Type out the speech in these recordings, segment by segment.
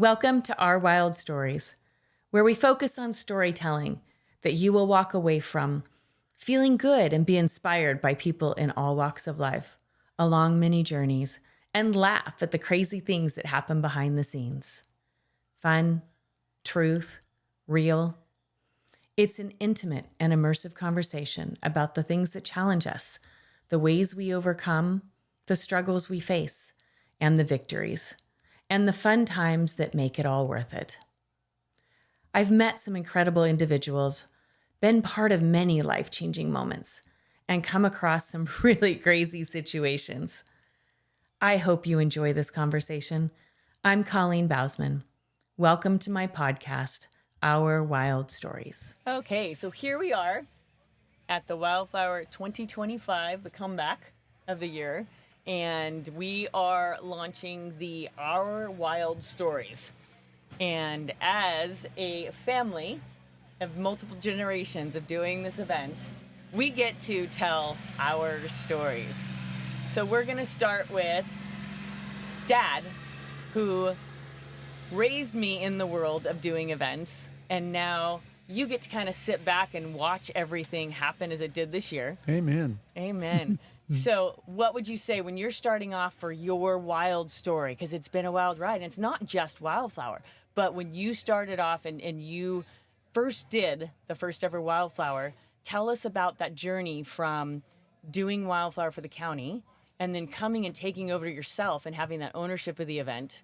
Welcome to Our Wild Stories, where we focus on storytelling that you will walk away from feeling good and be inspired by people in all walks of life, along many journeys, and laugh at the crazy things that happen behind the scenes. Fun, truth, real. It's an intimate and immersive conversation about the things that challenge us, the ways we overcome, the struggles we face, and the victories, and the fun times that make it all worth it. I've met some incredible individuals, been part of many life-changing moments, and come across some really crazy situations. I hope you enjoy this conversation. I'm Colleen Bousman. Welcome to my podcast, Our Wild Stories. Okay, so here we are at the Wildflower 2025, the comeback of the year, and we are launching the Our Wild Stories. And as a family of multiple generations of doing this event, we get to tell our stories. So we're gonna start with Dad, who raised me in the world of doing events, and now you get to kind of sit back and watch everything happen as it did this year. Amen. Amen. So what would you say when you're starting off for your wild story? Because it's been a wild ride, and it's not just Wildflower, but when you started off and you first did the first ever Wildflower, tell us about that journey from doing Wildflower for the county and then coming and taking over yourself and having that ownership of the event.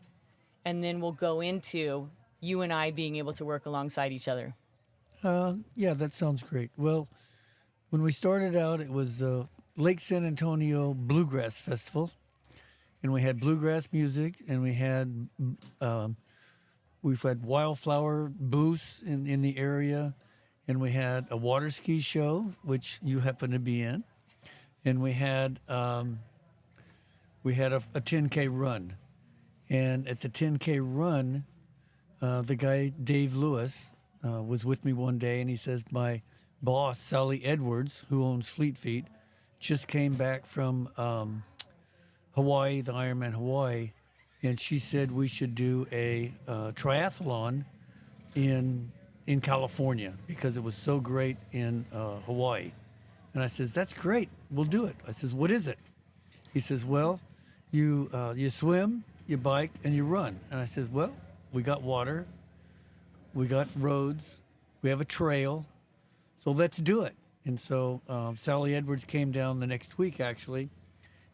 And then we'll go into you and I being able to work alongside each other. Yeah, that sounds great. Well, when we started out, it was Lake San Antonio Bluegrass Festival, and we had bluegrass music, and we've had wildflower booths in the area, and we had a water ski show, which you happen to be in, and we had a 10K run, and at the 10K run, the guy Dave Lewis was with me one day, and he says my boss Sally Edwards, who owns Fleet Feet, just came back from Hawaii, the Ironman Hawaii, and she said we should do a triathlon in California because it was so great in Hawaii. And I says, that's great, we'll do it. I says, what is it? He says, well, you swim, you bike, and you run. And I says, well, we got water, we got roads, we have a trail, so let's do it. And so Sally Edwards came down the next week, actually,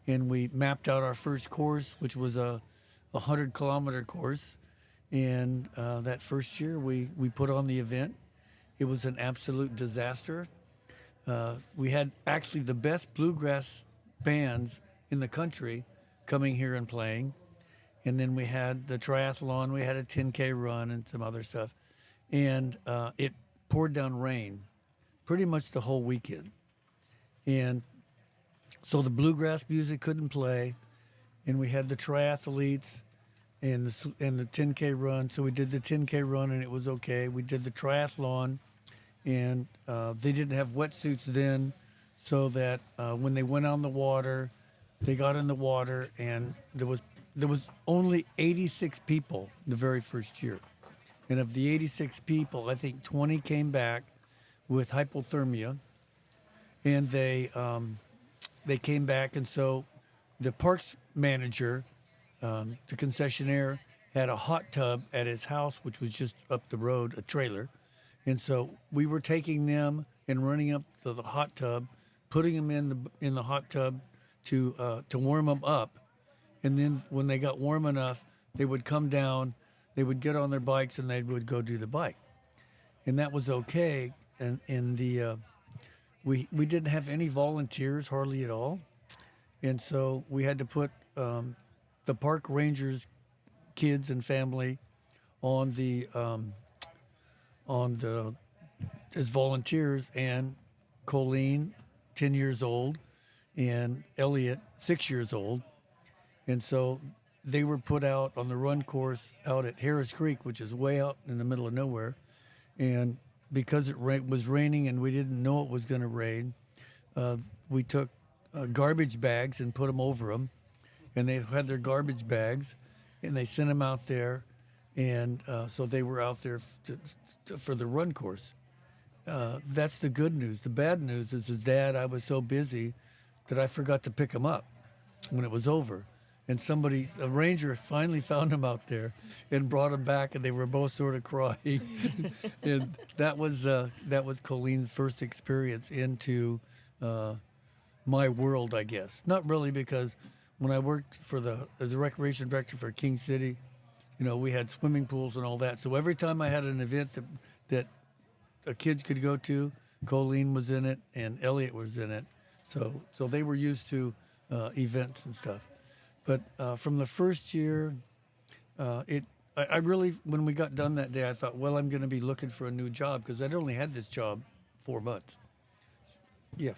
and we mapped out our first course, which was a 100-kilometer course. And that first year, we put on the event. It was an absolute disaster. We had actually the best bluegrass bands in the country coming here and playing. And then we had the triathlon, we had a 10K run and some other stuff. And it poured down rain pretty much the whole weekend. And so the bluegrass music couldn't play, and we had the triathletes and the 10K run. So we did the 10K run, and it was okay. We did the triathlon, and they didn't have wetsuits then, so that when they went on the water, they got in the water, and there was only 86 people the very first year. And of the 86 people, I think 20 came back with hypothermia, and they came back, and so the parks manager, the concessionaire, had a hot tub at his house, which was just up the road, a trailer, and so we were taking them and running up to the hot tub, putting them in the hot tub to warm them up, and then when they got warm enough, they would come down, they would get on their bikes, and they would go do the bike, and that was okay. And we didn't have any volunteers, hardly at all, and so we had to put the park rangers, kids and family, as volunteers, and Colleen, 10 years old, and Elliot, 6 years old, and so they were put out on the run course out at Harris Creek, which is way out in the middle of nowhere, and because it was raining and we didn't know it was going to rain, we took garbage bags and put them over them, and they had their garbage bags, and they sent them out there, And so they were out there for the run course. That's the good news. The bad news is his dad, I was so busy that I forgot to pick him up when it was over. And a ranger finally found him out there and brought him back, and they were both sort of crying. And that was Colleen's first experience into my world, I guess. Not really, because when I worked as a recreation director for King City, we had swimming pools and all that. So every time I had an event that kids could go to, Colleen was in it and Elliot was in it. So they were used to events and stuff. But from the first year, I really, when we got done that day, I thought, well, I'm going to be looking for a new job, because I'd only had this job 4 months. Yeah.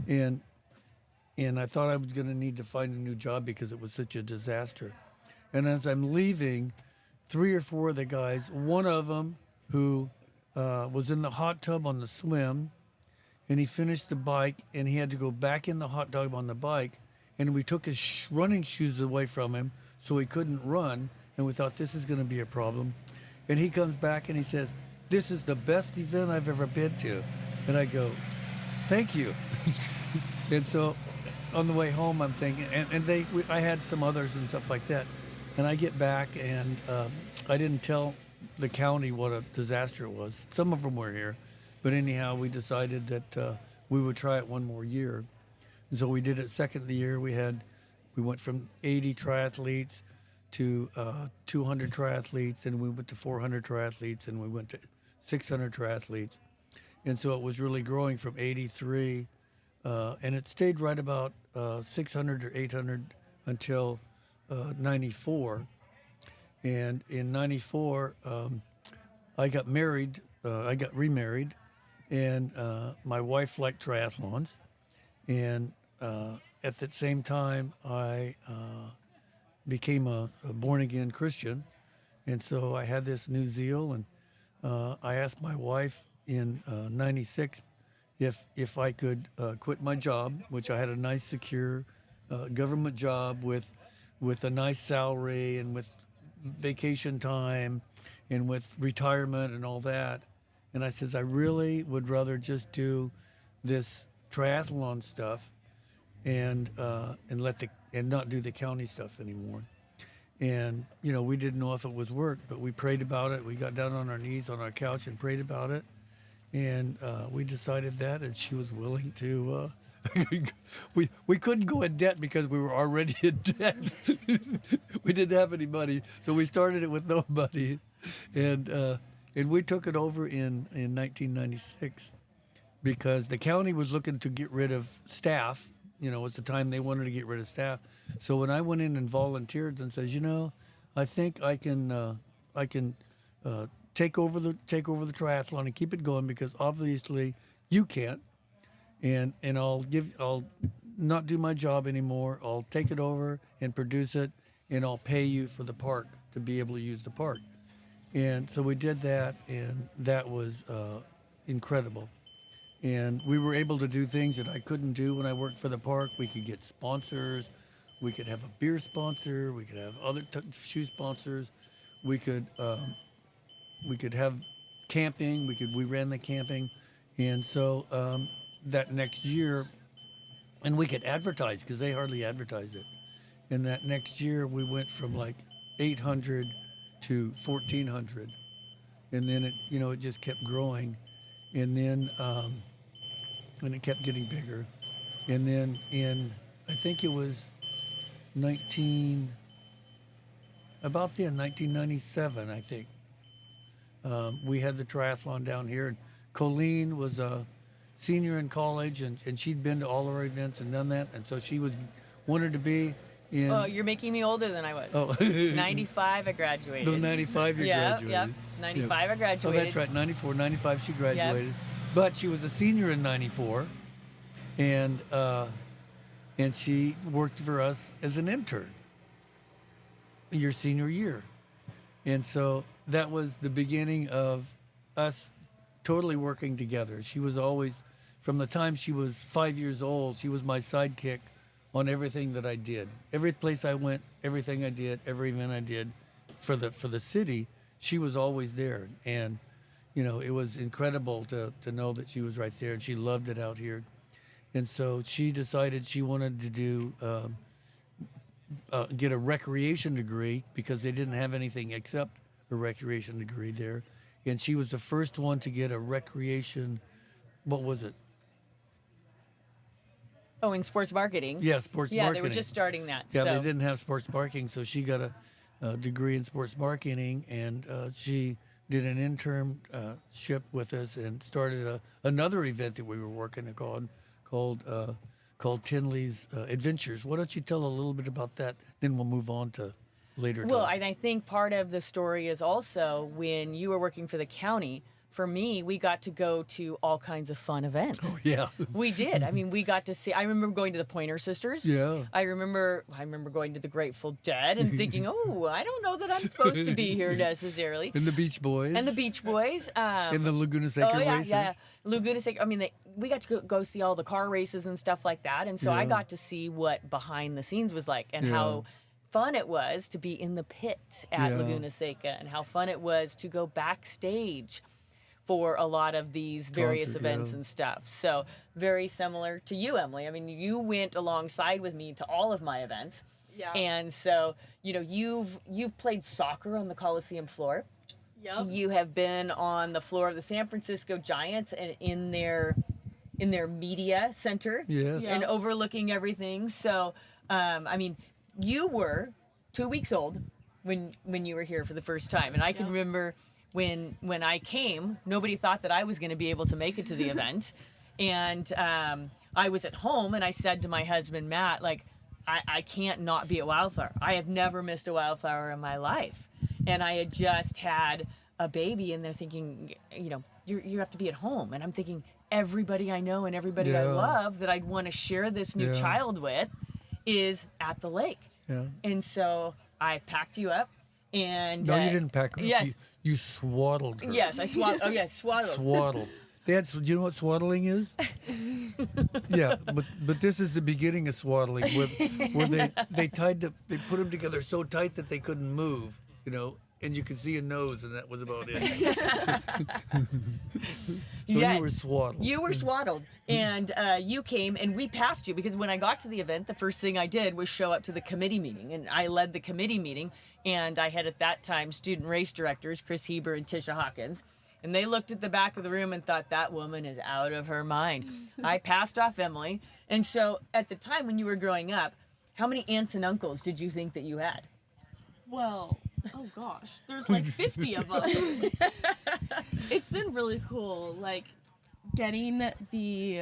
And I thought I was going to need to find a new job because it was such a disaster. And as I'm leaving, 3 or 4 of the guys, one of them who was in the hot tub on the swim, and he finished the bike, and he had to go back in the hot tub on the bike, and we took his running shoes away from him so he couldn't run, and we thought, this is going to be a problem. And he comes back and he says, this is the best event I've ever been to. And I go, thank you. And so on the way home, I'm thinking, I had some others and stuff like that. And I get back, and I didn't tell the county what a disaster it was. Some of them were here. But anyhow, we decided that we would try it one more year. And so we did it second of the year. We went from 80 triathletes to 200 triathletes, and we went to 400 triathletes, and we went to 600 triathletes. And so it was really growing from 83, and it stayed right about 600 or 800 until 94. And in 94, I got married. I got remarried, and my wife liked triathlons. And at the same time, I became a born-again Christian. And so I had this new zeal, and I asked my wife in 96 if I could quit my job, which I had a nice, secure government job with a nice salary and with vacation time and with retirement and all that. And I says, I really would rather just do this triathlon stuff and not do the county stuff anymore. And we didn't know if it was work, but we prayed about it. We got down on our knees on our couch and prayed about it, and we decided that. And she was willing to. We couldn't go in debt because we were already in debt. We didn't have any money, so we started it with no money, and we took it over in 1996 because the county was looking to get rid of staff. At the time they wanted to get rid of staff. So when I went in and volunteered and says, I think I can take over the triathlon and keep it going, because obviously you can't, and I'll not do my job anymore. I'll take it over and produce it, and I'll pay you for the park to be able to use the park. And so we did that, and that was incredible. And we were able to do things that I couldn't do when I worked for the park. We could get sponsors. We could have a beer sponsor. We could have other shoe sponsors. We could have camping. We ran the camping. And so that next year, and we could advertise because they hardly advertised it. And that next year, we went from like 800 to 1,400. And then it just kept growing. And then and it kept getting bigger. And then I think it was 1997, I think, we had the triathlon down here. And Colleen was a senior in college, and she'd been to all of our events and done that. And so she wanted to be in... Oh, you're making me older than I was. Oh. 95, I graduated. No, 95 you graduated. Yep. 95, I graduated. Oh, that's right, 94, 95 she graduated. Yep. But she was a senior in 94, and she worked for us as an intern your senior year. And so that was the beginning of us totally working together. She was always, from the time she was 5 years old, she was my sidekick on everything that I did. Every place I went, everything I did, every event I did for the city, she was always there. And, it was incredible to know that she was right there, and she loved it out here. And so she decided she wanted to do get a recreation degree because they didn't have anything except a recreation degree there. And she was the first one to get a recreation, what was it? Oh, in sports marketing. Yeah, sports Yeah, marketing. they were just starting that. Yeah, so. they didn't have sports marketing, so she got a degree in sports marketing, and she did an internship with us and started another event that we were working on called Tinley's Adventures. Why don't you tell a little bit about that? Then we'll move on to later. Well, and I think part of the story is also when you were working for the county. For me, we got to go to all kinds of fun events. Oh, yeah. We did. I mean, we got to see. I remember going to the Pointer Sisters. Yeah. I remember going to the Grateful Dead and thinking, oh, I don't know that I'm supposed to be here necessarily. And the Beach Boys. And the Beach Boys. And the Laguna Seca races. Yeah. Laguna Seca. I mean, we got to go see all the car races and stuff like that. And so I got to see what behind the scenes was like and how fun it was to be in the pit at Laguna Seca and how fun it was to go backstage for a lot of these various events and stuff. So very similar to you, Emily. I mean, you went alongside with me to all of my events. Yeah. And so, you've played soccer on the Coliseum floor. Yep. You have been on the floor of the San Francisco Giants and in their media center. Yes. And overlooking everything. So, I mean, you were 2 weeks old when you were here for the first time. And I can remember when I came, nobody thought that I was going to be able to make it to the event. And I was at home and I said to my husband, Matt, like, I can't not be at Wildflower. I have never missed a Wildflower in my life. And I had just had a baby and they're thinking, you have to be at home. And I'm thinking, everybody I know and everybody I love that I'd want to share this new child with is at the lake. Yeah. And so I packed you up. And No, you didn't pack her up. Yes. You swaddled her. Yes, I swaddled. Oh, yes, swaddled. Swaddled. Do you know what swaddling is? Yeah, but this is the beginning of swaddling, where they put them together so tight that they couldn't move, and you could see a nose, and that was about it. So Yes. you were swaddled. You were swaddled, and you came, and we passed you because when I got to the event, the first thing I did was show up to the committee meeting, and I led the committee meeting, and I had at that time student race directors, Chris Heber and Tisha Hawkins, and they looked at the back of the room and thought, that woman is out of her mind. I passed off Emily, and so at the time when you were growing up, how many aunts and uncles did you think that you had? Well, oh gosh, there's like 50 of them. It's been really cool, like getting the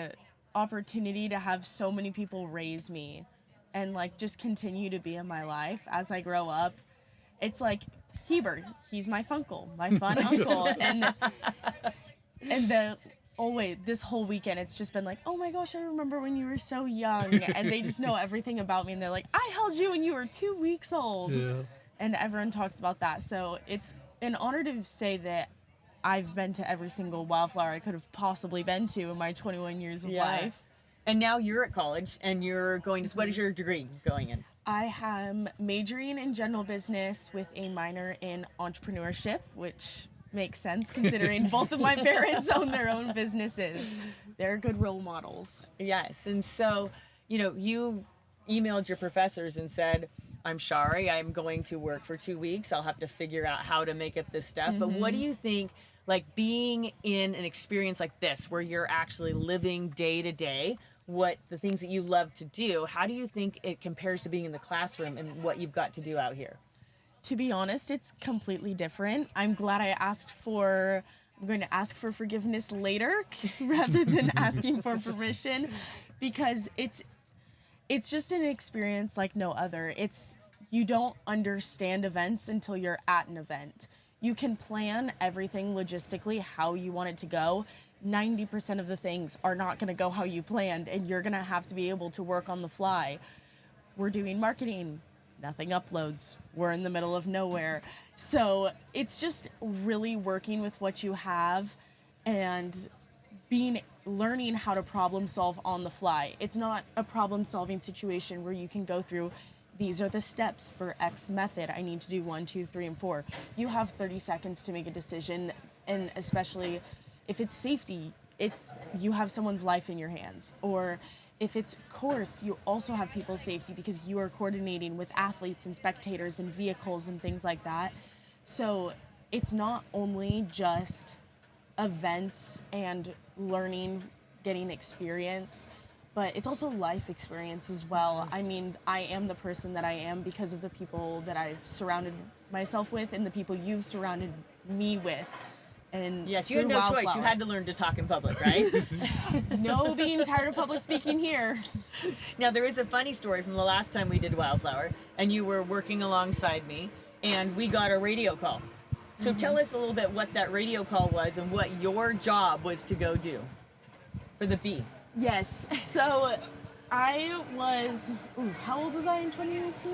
opportunity to have so many people raise me and like just continue to be in my life as I grow up. It's like Heber, he's my funkle, my fun uncle, and this whole weekend it's just been like, oh my gosh, I remember when you were so young, and they just know everything about me, and they're like, I held you when you were 2 weeks old. Yeah. And everyone talks about that. So it's an honor to say that I've been to every single Wildflower I could have possibly been to in my 21 years of life. And now you're at college, and you're going to, what is your degree going in? I am majoring in general business with a minor in entrepreneurship, which makes sense considering both of my parents own their own businesses. They're good role models. Yes, and so, you emailed your professors and said, I'm sorry, I'm going to work for 2 weeks. I'll have to figure out how to make up this stuff. But what do you think, like being in an experience like this, where you're actually living day to day, what the things that you love to do, how do you think it compares to being in the classroom and what you've got to do out here? To be honest, it's completely different. I'm glad I'm going to ask for forgiveness later rather than asking for permission, because it's just an experience like no other. You don't understand events until you're at an event. You can plan everything logistically how you want it to go. 90% of the things are not going to go how you planned, and you're going to have to be able to work on the fly. We're doing marketing. Nothing uploads. We're in the middle of nowhere. So it's just really working with what you have and learning how to problem solve on the fly. It's not a problem solving situation where you can go through these are the steps for X method. I need to do 1, 2, 3, and 4. You have 30 seconds to make a decision, and especially if it's safety, you have someone's life in your hands. Or if it's course, you also have people's safety because you are coordinating with athletes and spectators and vehicles and things like that. So it's not only just events and learning, getting experience, but it's also life experience as well. I mean, I am the person that I am because of the people that I've surrounded myself with and the people you've surrounded me with. And yes, you had no choice. You had to learn to talk in public, right? No being tired of public speaking here. Now, there is a funny story from the last time we did Wildflower, and you were working alongside me, and we got a radio call. So tell us a little bit what that radio call was and what your job was to go do for the bee. Yes. So I was, how old was I in 2018?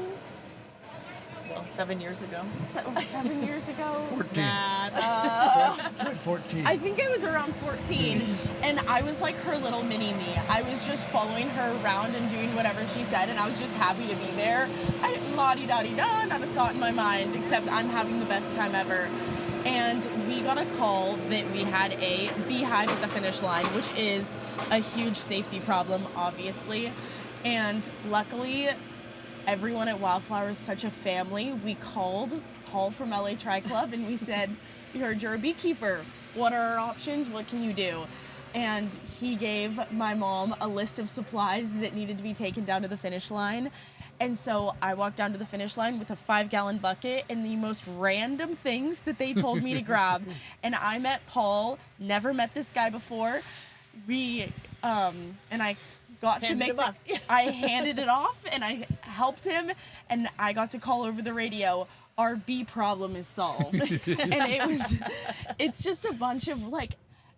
Well, 7 years ago. 7 years ago? 14. 14. I think I was around 14, and I was like her little mini me. I was just following her around and doing whatever she said, and I was just happy to be there. La-di-da-di-da, not a thought in my mind, except I'm having the best time ever. And we got a call that we had a beehive at the finish line, which is a huge safety problem, obviously. And luckily, everyone at Wildflower is such a family. We called Paul from LA Tri Club and we said, we heard you're a beekeeper. What are our options? What can you do? And he gave my mom a list of supplies that needed to be taken down to the finish line. And so I walked down to the finish line with a 5-gallon bucket and the most random things that they told me to grab. And I met Paul, never met this guy before. And I got to make I handed it off and I helped him and I got to call over the radio, our bee problem is solved. And it's just a bunch of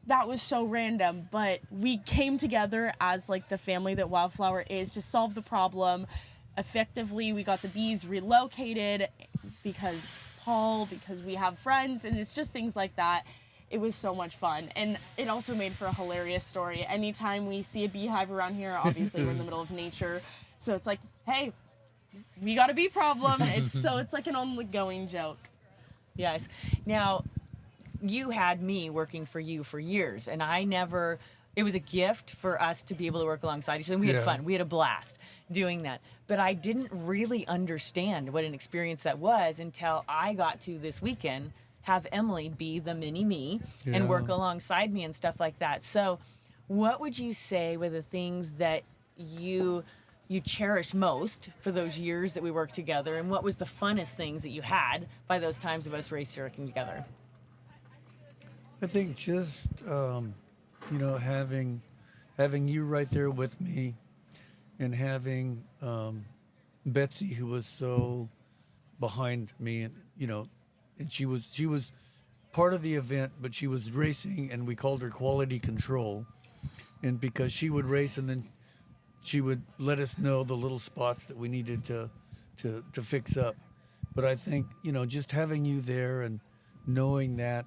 that was so random, but we came together as the family that Wildflower is to solve the problem effectively. We got the bees relocated because we have friends, and it's just things like that. It was so much fun, and it also made for a hilarious story. Anytime we see a beehive around here, obviously we're in the middle of nature, so it's like, hey, we got a bee problem. It's like an ongoing joke. Yes. Now, you had me working for you for years, and it was a gift for us to be able to work alongside each other. We had fun. We had a blast doing that. But I didn't really understand what an experience that was until I got to this weekend have Emaly be the mini me and work alongside me and stuff like that. So what would you say were the things that you cherish most for those years that we worked together, and what was the funnest things that you had by those times of us working together? I think just having you right there with me, and having Betsy, who was so behind me, and and she was part of the event, but she was racing, and we called her quality control, and because she would race and then she would let us know the little spots that we needed to fix up. But I think just having you there and knowing that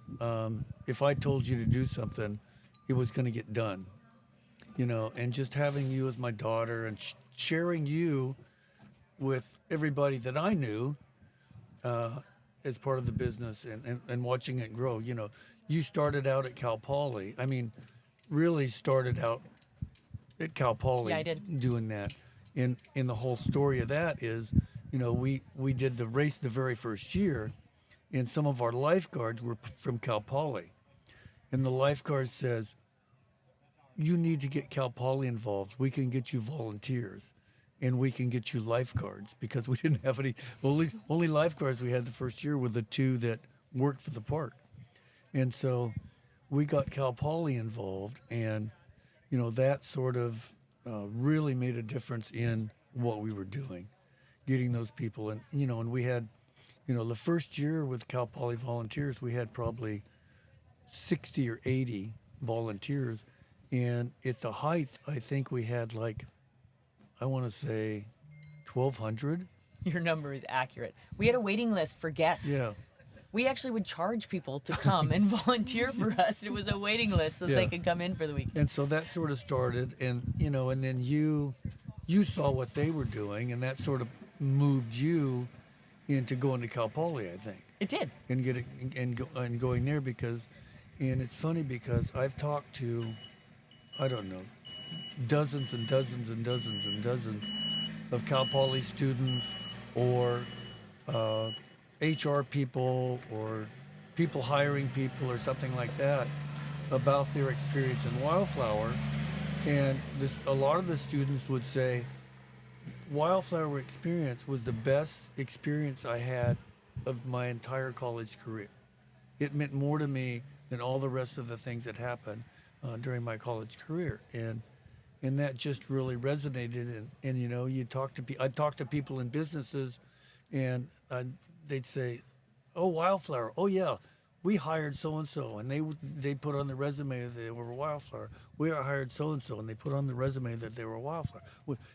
if I told you to do something, it was going to get done, and just having you as my daughter and sharing you with everybody that I knew as part of the business and watching it grow. You started out at Cal Poly. I mean, really started out at Cal Poly. Yeah, I did. Doing that. And the whole story of that is, we did the race the very first year, and some of our lifeguards were from Cal Poly. And the lifeguard says, you need to get Cal Poly involved. We can get you volunteers, and we can get you lifeguards, because we didn't have any. Only lifeguards we had the first year were the 2 that worked for the park. And so we got Cal Poly involved, and that sort of really made a difference in what we were doing, getting those people. And and we had, the first year with Cal Poly volunteers, we had probably 60 or 80 volunteers. And at the height, I think we had I want to say 1,200. Your number is accurate. We had a waiting list for guests. Yeah. We actually would charge people to come and volunteer for us. It was a waiting list so that they could come in for the weekend. And so that sort of started, and and then you saw what they were doing, and that sort of moved you into going to Cal Poly, I think, It did. and going there because, and it's funny because I've talked to, I don't know, dozens and dozens and dozens and dozens of Cal Poly students or HR people or people hiring people or something like that about their experience in Wildflower. And a lot of the students would say, Wildflower Experience was the best experience I had of my entire college career. It meant more to me than all the rest of the things that happened during my college career. And that just really resonated. And you know, I'd talk to people in businesses, and they'd say, "Oh, Wildflower. Oh, yeah, we hired so and so," and they put on the resume that they were Wildflower. We hired so and so, and they put on the resume that they were Wildflower.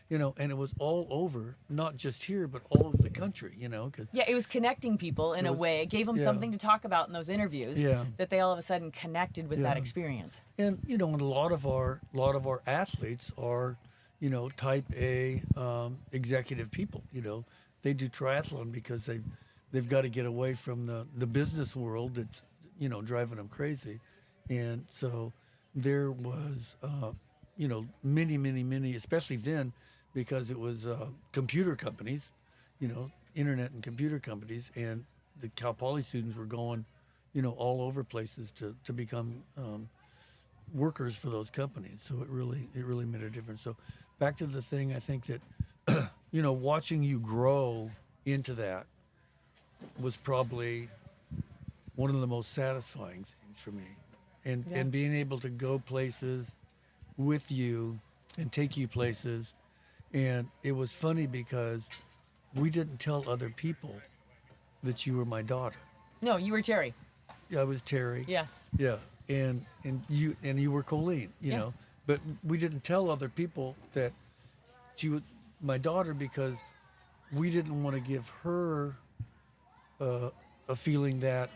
You know, and it was all over, not just here, but all over the country. You know, Yeah, it was connecting people in a way. It gave them something to talk about in those interviews. Yeah. That they all of a sudden connected with that experience. And you know, and a lot of our athletes are, you know, type A executive people. You know, they do triathlon because they've got to get away from the business world that's, you know, driving them crazy. And so there was, you know, many, especially then, because it was computer companies, you know, internet and computer companies, and the Cal Poly students were going, you know, all over places to become workers for those companies. So it really made a difference. So back to the thing, I think that, you know, watching you grow into that was probably one of the most satisfying things for me. And being able to go places with you and take you places. And it was funny because we didn't tell other people that you were my daughter. No, you were Terry. I was Terry. Yeah. Yeah. And you were Colleen, you know. But we didn't tell other people that she was my daughter because we didn't want to give her a feeling that,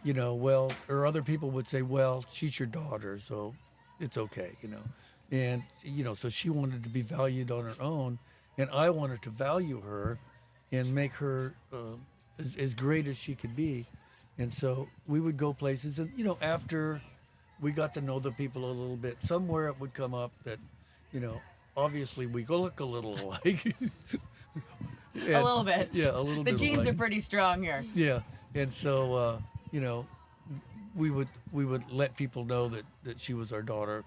you know, well, or other people would say, well, she's your daughter, so it's okay, you know. And, you know, so she wanted to be valued on her own, and I wanted to value her and make her as great as she could be. And so we would go places, and, you know, after we got to know the people a little bit, somewhere it would come up that, you know, obviously we look a little alike. A little bit. Yeah, a little bit. The genes alike. are pretty strong here. Yeah, and so you know, we would let people know that she was our daughter.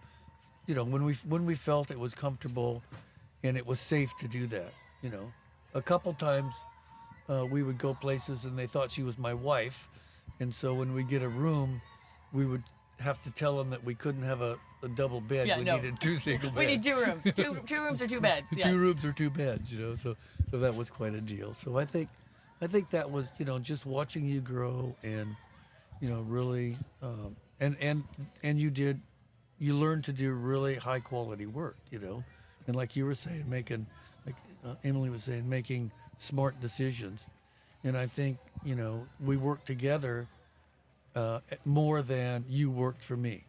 You know, when we felt it was comfortable, and it was safe to do that. You know, a couple times we would go places and they thought she was my wife, and so when we get a room, we would have to tell them that we couldn't have a double bed. We needed two single beds. We need 2 rooms. Two rooms or 2 beds. Yes. 2 rooms or 2 beds, you know. So that was quite a deal. So I think that was, you know, just watching you grow and, you know, really, and you learned to do really high quality work, you know, and like you were saying, Emaly was saying, making smart decisions, and I think, you know, we worked together more than you worked for me.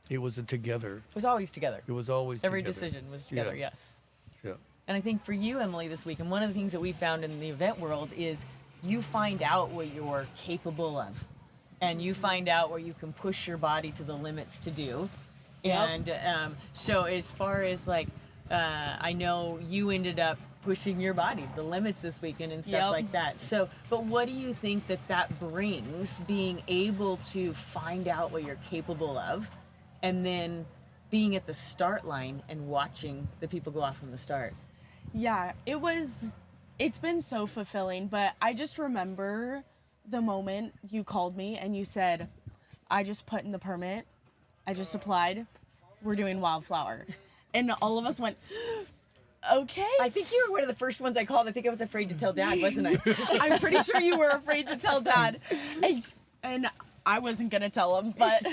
It was a together. It was always together. It was always Every together. decision was together, Yeah. yes. Yeah. And I think for you, Emaly, this week, and one of the things that we found in the event world is you find out what you're capable of. And you find out where you can push your body to the limits to do. Yep. And so as far as like, I know you ended up pushing your body to the limits this weekend and stuff like that. So, but what do you think that brings, being able to find out what you're capable of and then being at the start line and watching the people go off from the start? Yeah, it's been so fulfilling, but I just remember the moment you called me and you said, I just put in the permit, I just applied, we're doing Wildflower. And all of us went, okay. I think you were one of the first ones I called. I think I was afraid to tell Dad, wasn't I? I'm pretty sure you were afraid to tell Dad. And I wasn't going to tell him, but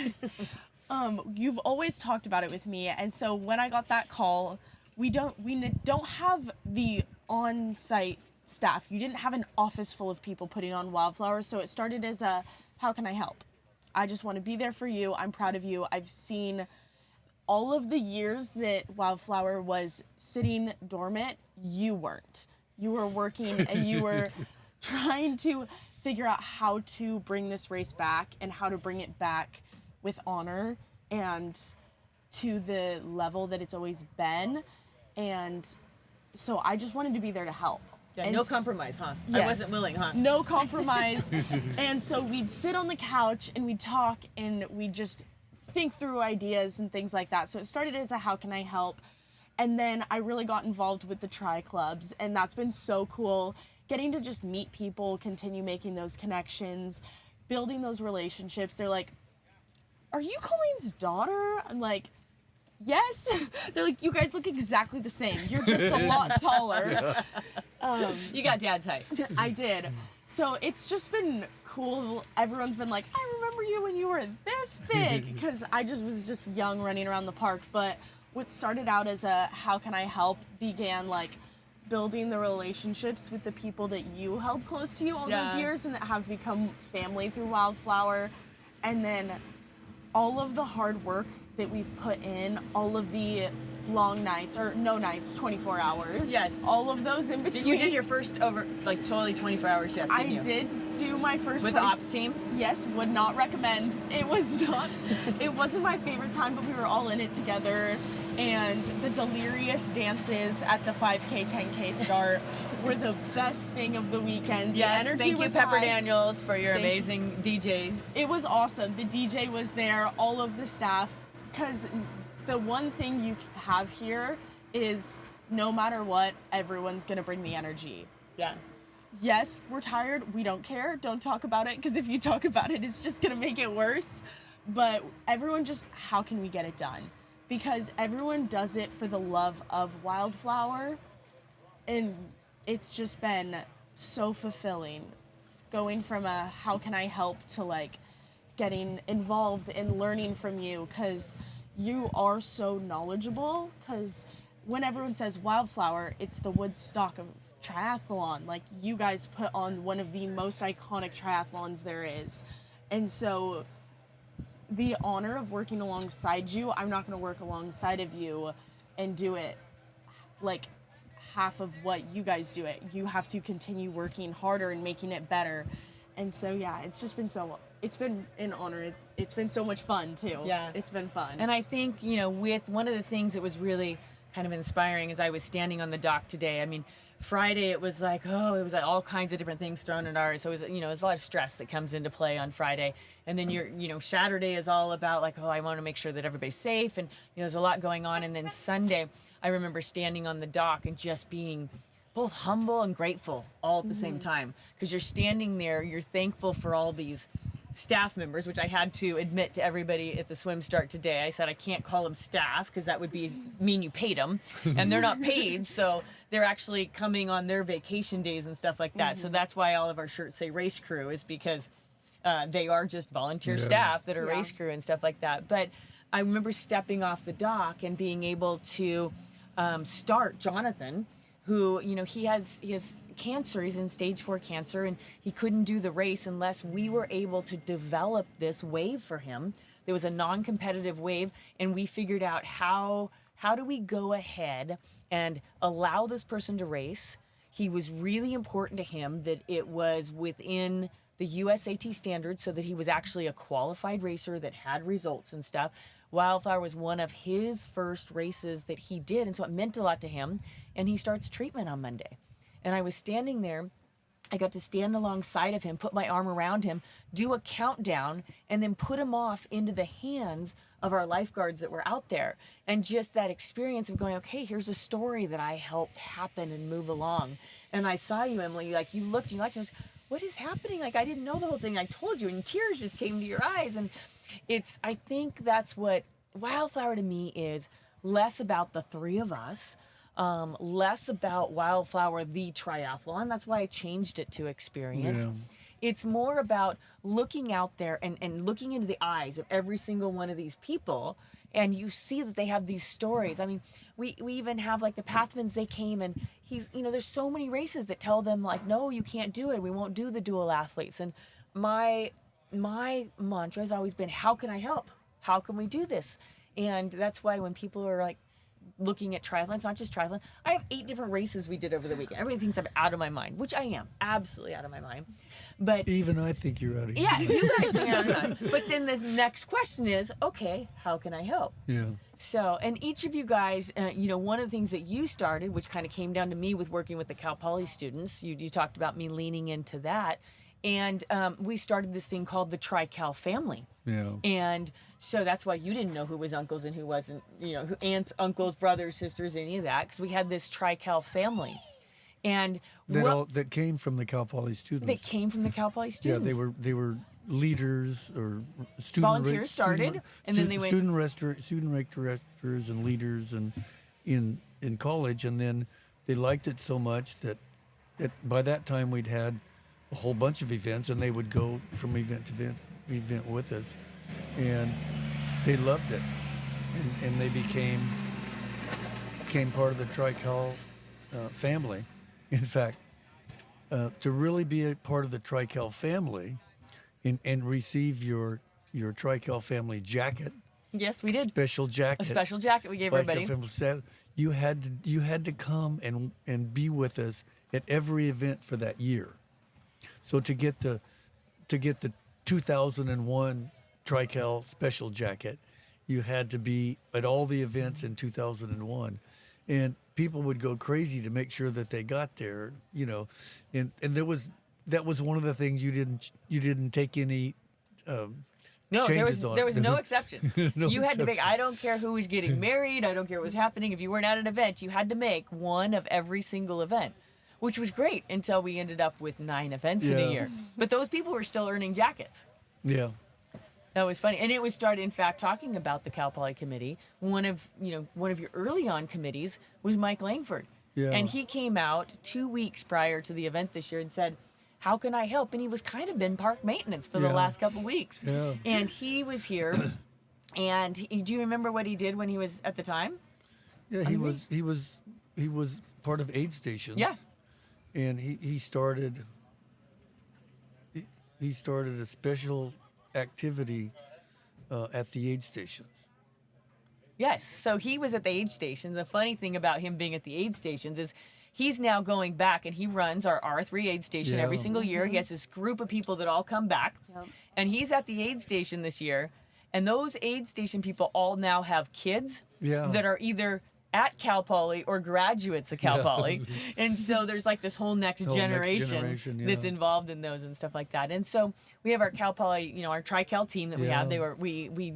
you've always talked about it with me. And so when I got that call, we don't have the on-site staff. You didn't have an office full of people putting on Wildflower. So it started as how can I help? I just want to be there for you. I'm proud of you. I've seen all of the years that Wildflower was sitting dormant, you weren't. you were working and you were trying to figure out how to bring this race back and how to bring it back with honor and to the level that it's always been. And so I just wanted to be there to help. Yeah, and no compromise, huh? Yes. I wasn't willing, huh? No compromise. And so we'd sit on the couch and we'd talk and we'd just think through ideas and things like that. So it started as a how can I help? And then I really got involved with the tri clubs, and that's been so cool. Getting to just meet people, continue making those connections, building those relationships. They're like, "Are you Colleen's daughter?" I'm like, "Yes." They're like, "You guys look exactly the same. You're just a lot taller." You got dad's height. I did. So it's just been cool. Everyone's been like, "I remember you when you were this big," because I just was just young running around the park. But what started out as a how can I help began like building the relationships with the people that you held close to you all those years and that have become family through Wildflower. And then all of the hard work that we've put in, all of the long nights, or no nights, 24 hours. Yes. All of those in between. You did your first totally 24-hour shift, didn't you? I did do my first With the ops team? Yes, would not recommend. It wasn't my favorite time, but we were all in it together. And the delirious dances at the 5K, 10K start were the best thing of the weekend. Yes, the energy thank you, was Pepper high. Daniels, for your amazing DJ. It was awesome. The DJ was there, all of the staff, because the one thing you have here is no matter what, everyone's going to bring the energy. Yeah. Yes, we're tired. We don't care. Don't talk about it, because if you talk about it, it's just going to make it worse. But everyone just, how can we get it done? Because everyone does it for the love of Wildflower, and it's just been so fulfilling going from a how can I help to like getting involved and learning from you, because you are so knowledgeable. Because when everyone says Wildflower, it's the Woodstock of triathlon. Like, you guys put on one of the most iconic triathlons there is. And so the honor of working alongside you, I'm not going to work alongside of you and do it like half of what you guys do it. You have to continue working harder and making it better. And so, yeah, it's just been it's been an honor. It's been so much fun too. Yeah. It's been fun. And I think, with one of the things that was really kind of inspiring as I was standing on the dock today, I mean, Friday it was like, all kinds of different things thrown at ours. So it was, there's a lot of stress that comes into play on Friday. And then Saturday is all about like, I want to make sure that everybody's safe. And, there's a lot going on. And then Sunday, I remember standing on the dock and just being both humble and grateful all at the same time. Because you're standing there, you're thankful for all these staff members, which I had to admit to everybody at the swim start today. I said I can't call them staff because that would mean you paid them, and they're not paid, so they're actually coming on their vacation days and stuff like that. So that's why all of our shirts say race crew, is because they are just volunteer staff that are race crew and stuff like that. But I remember stepping off the dock and being able to start Jonathan, who, he has cancer. He's in stage 4 cancer, and he couldn't do the race unless we were able to develop this wave for him. There was a non-competitive wave, and we figured out how do we go ahead and allow this person to race. He was really important to him that it was within the USAT standards, so that he was actually a qualified racer that had results and stuff. Wildflower was one of his first races that he did, and so it meant a lot to him. And he starts treatment on Monday. And I was standing there. I got to stand alongside of him, put my arm around him, do a countdown, and then put him off into the hands of our lifeguards that were out there. And just that experience of going, okay, here's a story that I helped happen and move along. And I saw you, Emily, like you looked and I was, what is happening? Like, I didn't know the whole thing. I told you, and tears just came to your eyes. And I think that's what Wildflower to me is, less about the three of us, less about Wildflower the triathlon. That's why I changed it to experience. It's more about looking out there and looking into the eyes of every single one of these people, and you see that they have these stories. I mean, we even have like the Pathmans, they came, and he's, there's so many races that tell them like, no, you can't do it. We won't do the dual athletes. And my mantra has always been, how can I help? How can we do this? And that's why when people are like looking at triathlons, not just triathlon. I have 8 different races we did over the weekend. Everybody thinks I'm out of my mind, which I am, absolutely out of my mind. But Even I think you're out of here. yeah, you guys think I'm out of my mind. But then the next question is, okay, how can I help? Yeah. So, and each of you guys, one of the things that you started, which kind of came down to me with working with the Cal Poly students, you talked about me leaning into that. And we started this thing called the Tri-Cal family. Yeah. And so that's why you didn't know who was uncles and who wasn't, who aunts, uncles, brothers, sisters, any of that, because we had this Tri-Cal family. And That came from the Cal Poly students. that came from the Cal Poly students. Yeah, they were leaders or student Volunteers started, and then they went student directors and leaders and in college, and then they liked it so much that by that time we'd had a whole bunch of events, and they would go from event to event with us, and they loved it, and they became part of the Tri-Cal family. In fact, to really be a part of the Tri-Cal family and receive your Tri-Cal family jacket, Yes, we did. special jacket, A special jacket we gave Special everybody. family, you had to come and be with us at every event for that year. So to get the 2001 Tri-Cal special jacket, you had to be at all the events in 2001, and people would go crazy to make sure that they got there, and that was one of the things you didn't take any No, there changes was on. no exception. No You had to make. exceptions. I don't care who was getting married. I don't care what was happening. If you weren't at an event, you had to make one of every single event, which was great until we ended up with 9 events in Yeah. a year. But those people were still earning jackets. Yeah. That was funny, and it was started. In fact, talking about the Cal Poly committee. One of your early on committees was Mike Langford, Yeah. and he came out 2 weeks prior to the event this year and said, "How can I help?" And he was kind of been park maintenance for the Yeah. last couple weeks. Yeah. And he was here, and do you remember what he did when he was at the time? Yeah, he was part of aid stations. Yeah. And he started a special activity at the aid stations. Yes. So he was at the aid stations. The funny thing about him being at the aid stations is he's now going back and he runs our R3 aid station every Yeah. single year. He has this group of people that all come back. Yep. And he's at the aid station this year. And those aid station people all now have kids Yeah. that are either at Cal Poly or graduates of Cal Yeah. Poly. And so there's like this whole next Whole next generation, generation, that's yeah. involved in those and stuff like that. And so we have our Cal Poly, our Tri-Cal team that we have. Yeah. We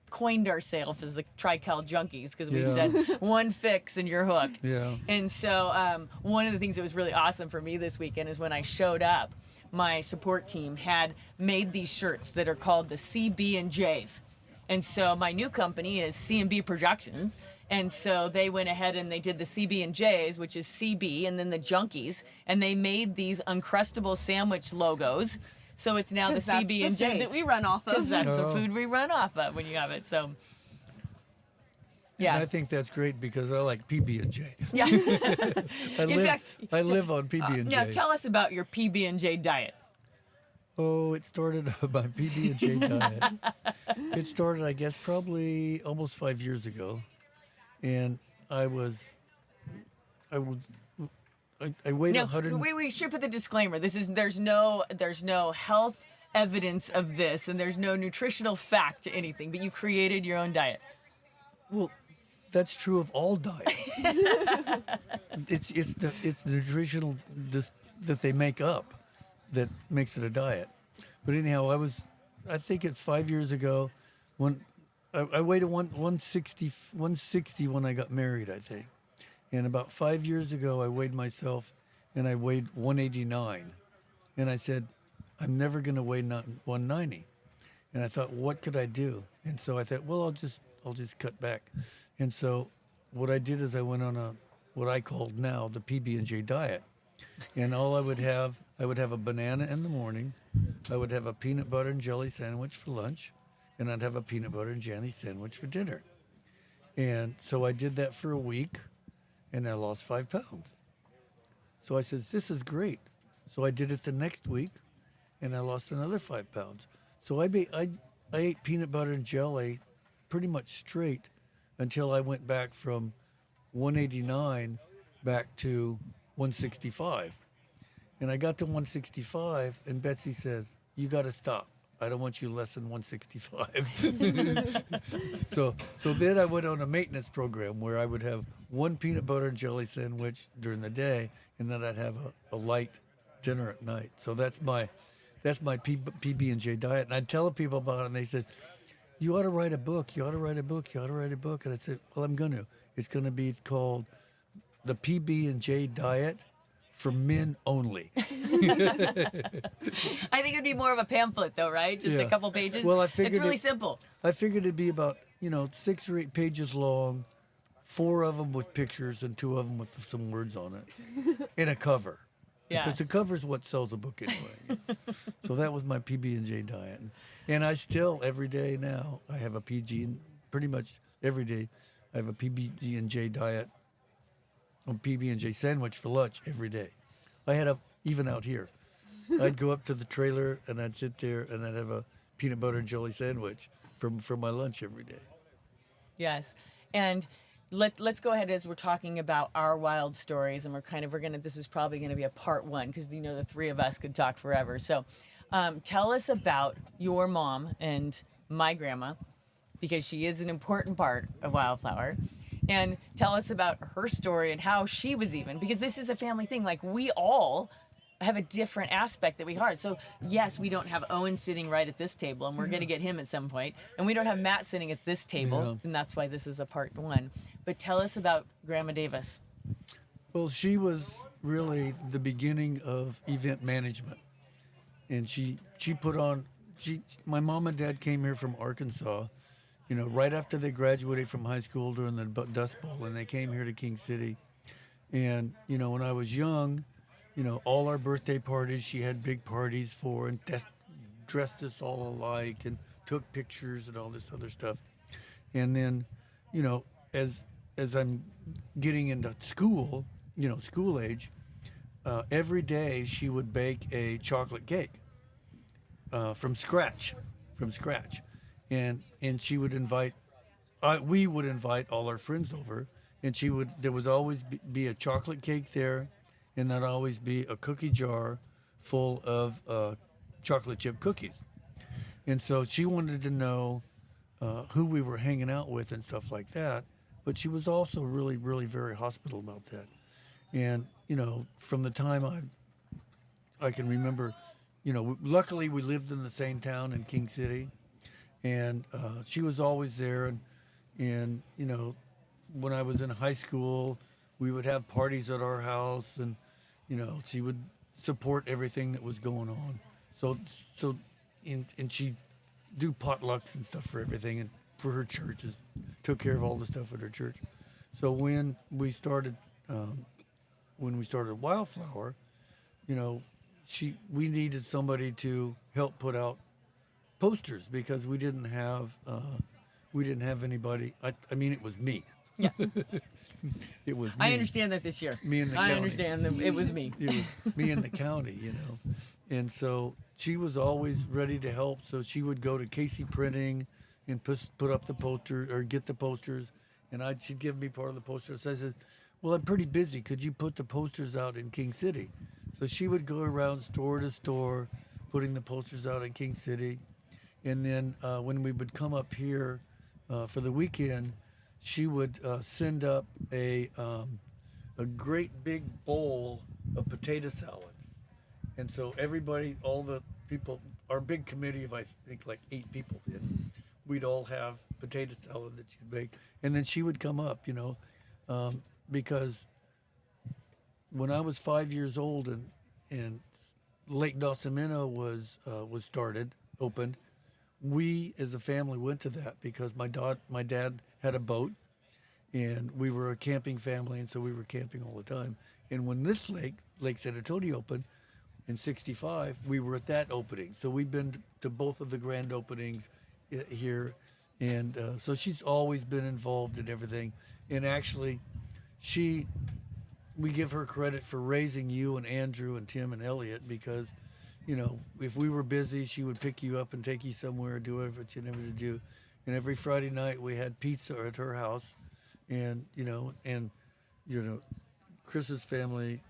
coined ourselves as the Tri-Cal junkies because we Yeah. said one fix and you're hooked. Yeah. And so one of the things that was really awesome for me this weekend is when I showed up, my support team had made these shirts that are called the CB and J's. And so my new company is C&B Productions. And so they went ahead and they did the CB and J's, which is CB, and then the Junkies, and they made these Uncrustable sandwich logos. So it's now the 'Cause that's CB the and food J's. that we run off Because of. that's the Oh. food we run off of when you have it. So, And yeah. I think that's great because I like PB&J. Yeah. I In fact, live on PB&J. now tell us about your PB&J diet. Oh, it started my PB&J diet. It started, I guess, probably almost 5 years ago, and I weighed Now, 100. we should put the disclaimer. There's no health evidence of this, and there's no nutritional fact to anything. But you created your own diet. Well, that's true of all diets. it's the nutritional that they make up that makes it a diet. But anyhow, I think it's 5 years ago when I weighed 160 when I got married, I think. And about 5 years ago, I weighed myself and I weighed 189. And I said, I'm never going to weigh 190. And I thought, what could I do? And so I thought, well, I'll just cut back. And so what I did is I went on what I called now the PB&J diet. And all I would have a banana in the morning. I would have a peanut butter and jelly sandwich for lunch. And I'd have a peanut butter and jelly sandwich for dinner. And so I did that for a week, and I lost 5 pounds. So I said, this is great. So I did it the next week, and I lost another 5 pounds. So I ate peanut butter and jelly pretty much straight until I went back from 189 back to 165. And I got to 165, and Betsy says, "You got to stop. I don't want you less than 165." So then I went on a maintenance program where I would have one peanut butter and jelly sandwich during the day, and then I'd have a light dinner at night. So that's my PB&J diet. And I'd tell people about it, and they said, "You ought to write a book. You ought to write a book. You ought to write a book." And I said, "Well, I'm going to. It's going to be called the PB&J Diet for Men Only." I think it'd be more of a pamphlet, though, right? Just a Yeah. couple pages. Well, I figured it's really simple. I figured it'd be about 6 or 8 pages long, 4 of them with pictures and 2 of them with some words on it, and a cover. Yeah. Because the cover's what sells a book anyway. So that was my PB&J diet, and I still every day now I have a pretty much every day I have a PB&J diet, a PB&J sandwich for lunch every day. I had even out here. I'd go up to the trailer and I'd sit there and I'd have a peanut butter and jelly sandwich for my lunch every day. Yes. And let's go ahead as we're talking about our wild stories, and this is probably gonna be a part 1 because the 3 of us could talk forever. So tell us about your mom and my grandma, because she is an important part of Wildflower. And tell us about her story and how she was because this is a family thing. Like, we all have a different aspect that we are. So yes, we don't have Owen sitting right at this table, and we're going to get him at some point. And we don't have Matt sitting at this table, Yeah. and that's why this is a part 1. But tell us about Grandma Davis. Well, she was really the beginning of event management, and she put on. My mom and dad came here from Arkansas, right after they graduated from high school during the Dust Bowl, and they came here to King City. And when I was young, all our birthday parties, she had big parties for, and dressed us all alike, and took pictures and all this other stuff. And then, as I'm getting into school, school age, every day she would bake a chocolate cake from scratch, and she would we would invite all our friends over, and there would always be a chocolate cake there, and there'd always be a cookie jar full of chocolate chip cookies. And so she wanted to know who we were hanging out with and stuff like that. But she was also really, really very hospitable about that. And, from the time I can remember, luckily we lived in the same town in King City. And she was always there. And, when I was in high school, we would have parties at our house, and, she would support everything that was going on. And she'd do potlucks and stuff for everything, and for her churches, took care of all the stuff at her church. So when we started Wildflower, we needed somebody to help put out posters, because we didn't have anybody. I mean, it was me. Yeah. It was me. I understand that this year. Me and the I county. understand that it was me. It was me and the county, And so she was always ready to help. So she would go to Casey Printing and put up the poster, or get the posters, and she'd give me part of the posters. So I said, "Well, I'm pretty busy. Could you put the posters out in King City?" So she would go around store to store, putting the posters out in King City. And then when we would come up here for the weekend, she would send up a great big bowl of potato salad. And so everybody, all the people, our big committee of, I think, like 8 people then, we'd all have potato salad that she'd make. And then she would come up, because when I was 5 years old and Lake Dawsonmeno was opened, we as a family went to that because my dad had a boat, and we were a camping family, and so we were camping all the time. And when this Lake San Antonio opened in '65, we were at that opening. So we've been to both of the grand openings here, and so she's always been involved in everything. And actually, we give her credit for raising you and Andrew and Tim and Elliot, because if we were busy, she would pick you up and take you somewhere, do whatever she needed to do. And every Friday night we had pizza at her house, and Chris's family,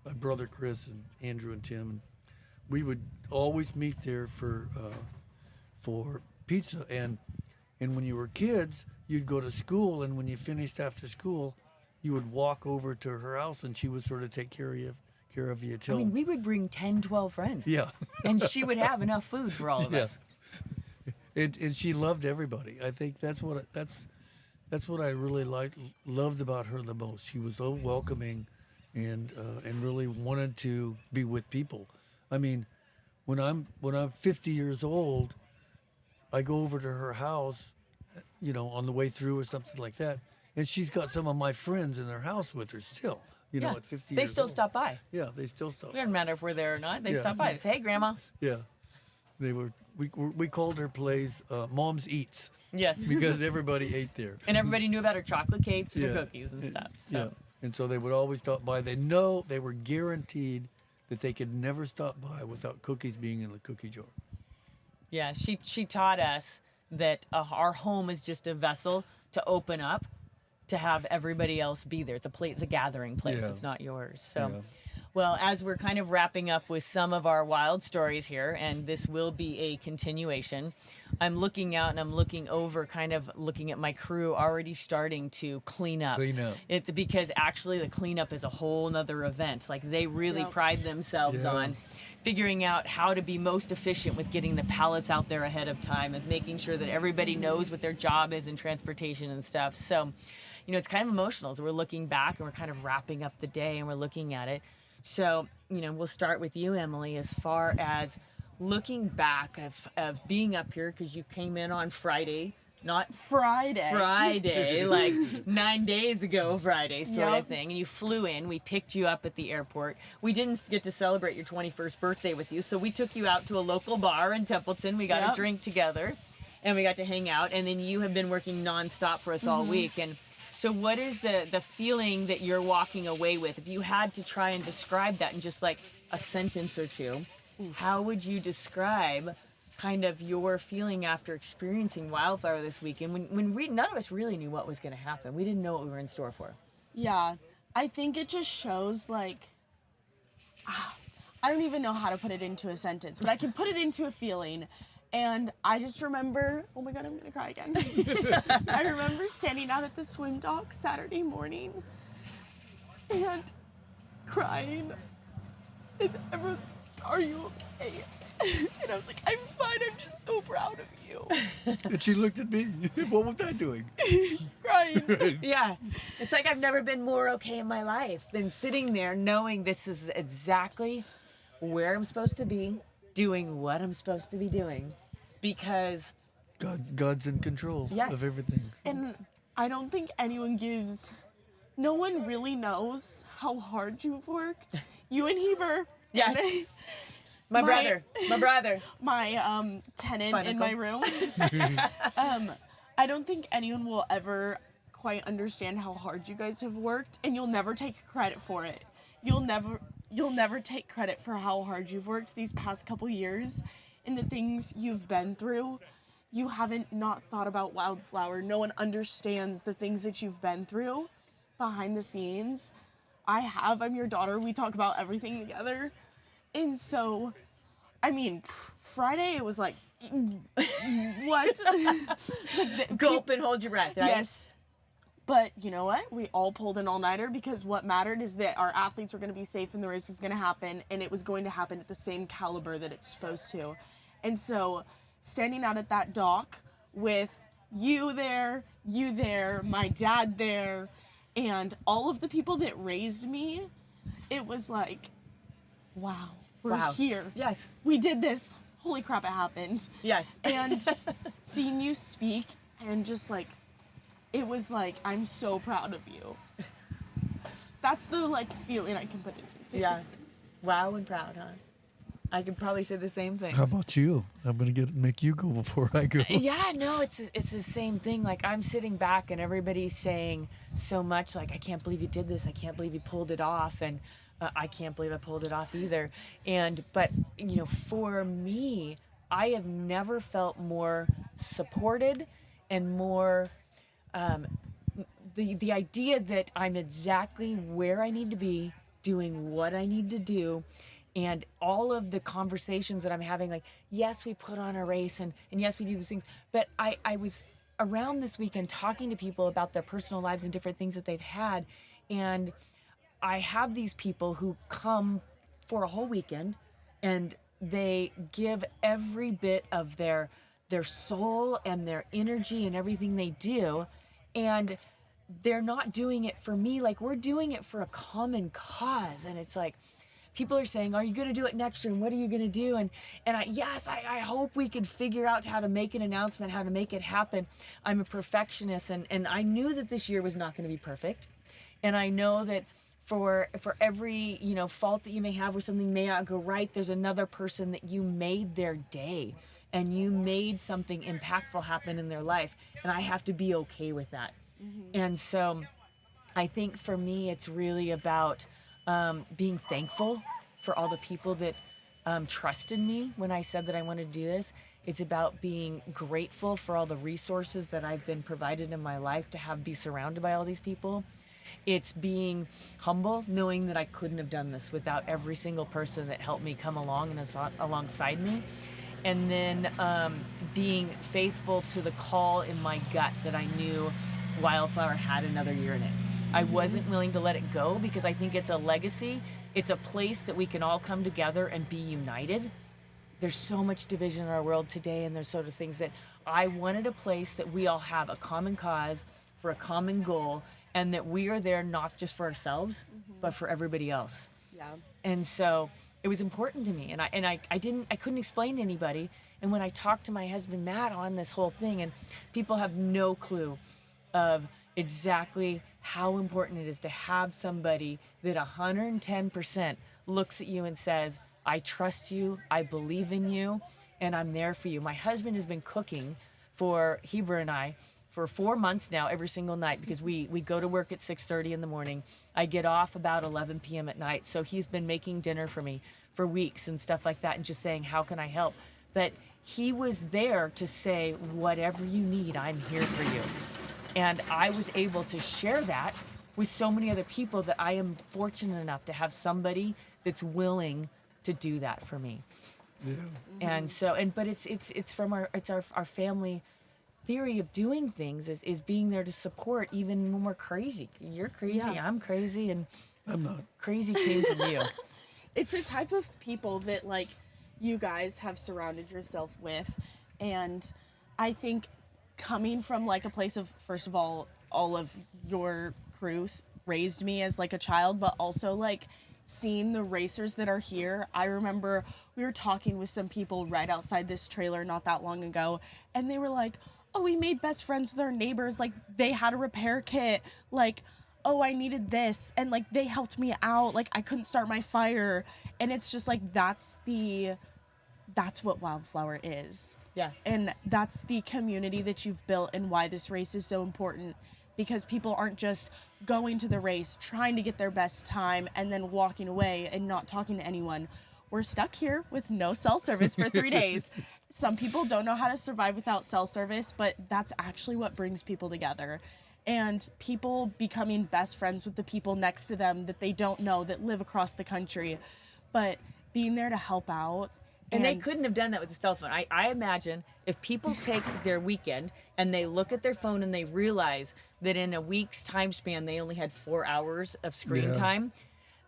my brother Chris and Andrew and Tim, and we would always meet there for pizza. And when you were kids, you'd go to school, and when you finished after school, you would walk over to her house, and she would sort of take care of you till. I mean, we would bring 10, 12 friends. Yeah. And she would have enough food for all of us. And she loved everybody. I think that's what I really loved about her the most. She was so welcoming, and really wanted to be with people. I mean, when I'm 50 years old, I go over to her house, on the way through or something like that, and she's got some of my friends in their house with her still. At 50 They years still old. stop by. Yeah, they still stop. It doesn't matter if we're there or not. They Yeah. stop by. They say, hey, Grandma. Yeah, they were. We called her place Mom's Eats Yes. because everybody ate there. And everybody knew about her chocolate cakes and her Yeah. cookies and stuff. So. Yeah, and so they would always stop by. They were guaranteed that they could never stop by without cookies being in the cookie jar. Yeah, she taught us that our home is just a vessel to open up, to have everybody else be there. It's a gathering place. Yeah. It's not yours. So, Yeah. well, as we're kind of wrapping up with some of our wild stories here, and this will be a continuation, I'm looking out and I'm looking over, kind of looking at my crew already starting to clean up. Clean up. It's because actually the cleanup is a whole nother event. Like they really Yep. pride themselves Yeah. on figuring out how to be most efficient with getting the pallets out there ahead of time and making sure that everybody knows what their job is in transportation and stuff. So, it's kind of emotional. So we're looking back and we're kind of wrapping up the day and we're looking at it. So, we'll start with you, Emily, as far as looking back of being up here, because you came in on Friday, not Friday, like 9 days ago Friday sort of Yep. thing. And you flew in, we picked you up at the airport. We didn't get to celebrate your 21st birthday with you, so we took you out to a local bar in Templeton. We got Yep. a drink together and we got to hang out. And then you have been working nonstop for us all week. And so what is the feeling that you're walking away with? If you had to try and describe that in just like a sentence or two, how would you describe kind of your feeling after experiencing Wildflower this weekend when none of us really knew what was going to happen? We didn't know what we were in store for. Yeah, I think it just shows I don't even know how to put it into a sentence, but I can put it into a feeling. And I just remember, oh my God, I'm gonna cry again. I remember standing out at the swim dock Saturday morning and crying. And everyone's like, are you okay? And I was like, I'm fine, I'm just so proud of you. And she looked at me. What was I doing? Crying. Yeah. It's like I've never been more okay in my life than sitting there knowing this is exactly where I'm supposed to be, doing what I'm supposed to be doing. Because God's in control Yes. of everything. And I don't think no one really knows how hard you've worked. You and Heber. Yes. And my My- brother. my tenant in my room. I don't think anyone will ever quite understand how hard you guys have worked, and you'll never take credit for it. You'll never take credit for how hard you've worked these past couple years and the things you've been through. You haven't not thought about Wildflower. No one understands the things that you've been through behind the scenes. I'm your daughter. We talk about everything together. And so, I mean, Friday it was like, what? It's like Gulp and hold your breath, right? Yes. But you know what? We all pulled an all-nighter because what mattered is that our athletes were going to be safe and the race was going to happen, and it was going to happen at the same caliber that it's supposed to. And so standing out at that dock with you there, my dad there, and all of the people that raised me, it was like, wow, we're Wow. here. Yes. We did this. Holy crap, it happened. Yes. And seeing you speak and just like, it was like, I'm so proud of you. That's the like feeling I can put it into. Yeah. Wow and proud, huh? I could probably say the same thing. How about you? I'm gonna make you go before I go. Yeah, no, it's the same thing. Like I'm sitting back and everybody's saying so much. Like I can't believe you did this. I can't believe you pulled it off, and I can't believe I pulled it off either. But for me, I have never felt more supported and more the idea that I'm exactly where I need to be, doing what I need to do, and all of the conversations that I'm having, like, yes, we put on a race, and yes, we do these things, but I was around this weekend talking to people about their personal lives and different things that they've had, and I have these people who come for a whole weekend, and they give every bit of their soul and their energy and everything they do, and they're not doing it for me. Like, we're doing it for a common cause. And it's like, people are saying, are you going to do it next year? And what are you going to do? And I hope we could figure out how to make an announcement, how to make it happen. I'm a perfectionist, and I knew that this year was not going to be perfect. And I know that for every, fault that you may have where something may not go right, there's another person that you made their day, and you made something impactful happen in their life. And I have to be okay with that. And so I think for me, it's really about being thankful for all the people that trusted me when I said that I wanted to do this. It's about being grateful for all the resources that I've been provided in my life to be surrounded by all these people. It's being humble, knowing that I couldn't have done this without every single person that helped me come along and alongside me. And then being faithful to the call in my gut that I knew Wildflower had another year in it. I wasn't willing to let it go because I think it's a legacy. It's a place that we can all come together and be united. There's so much division in our world today, and there's sort of things that I wanted a place that we all have a common cause for a common goal, and that we are there not just for ourselves, but for everybody else. Yeah. And so it was important to me, and I couldn't explain to anybody. And when I talked to my husband Matt on this whole thing, and people have no clue of exactly how important it is to have somebody that 110% looks at you and says, I trust you, I believe in you, and I'm there for you. My husband has been cooking for Heber and I for 4 months now, every single night, because we go to work at 6:30 in the morning. I get off about 11 p.m. at night. So he's been making dinner for me for weeks and stuff like that, and just saying, how can I help? But he was there to say, whatever you need, I'm here for you. And I was able to share that with so many other people, that I am fortunate enough to have somebody that's willing to do that for me. Yeah. And so, but it's from our family theory of doing things is being there to support even when we're crazy. You're crazy, Yeah. I'm crazy, and I'm not. crazy came from you. It's a type of people that, like, you guys have surrounded yourself with. And I think coming from, like, a place of, first of all of your crew raised me as, like, a child, but also, like, seeing the racers that are here. I remember we were talking with some people right outside this trailer not that long ago, and they were like, oh, we made best friends with our neighbors. Like, they had a repair kit. Like, oh, I needed this. And, like, they helped me out. Like, I couldn't start my fire. And it's just, like, that's what Wildflower is. Yeah. And that's the community that you've built, and why this race is so important. Because people aren't just going to the race, trying to get their best time, and then walking away and not talking to anyone. We're stuck here with no cell service for 3 days. Some people don't know how to survive without cell service, but that's actually what brings people together. And people becoming best friends with the people next to them that they don't know, that live across the country, but being there to help out. And they couldn't have done that with the cell phone. I imagine if people take their weekend and they look at their phone and they realize that in a week's time span they only had 4 hours of screen time,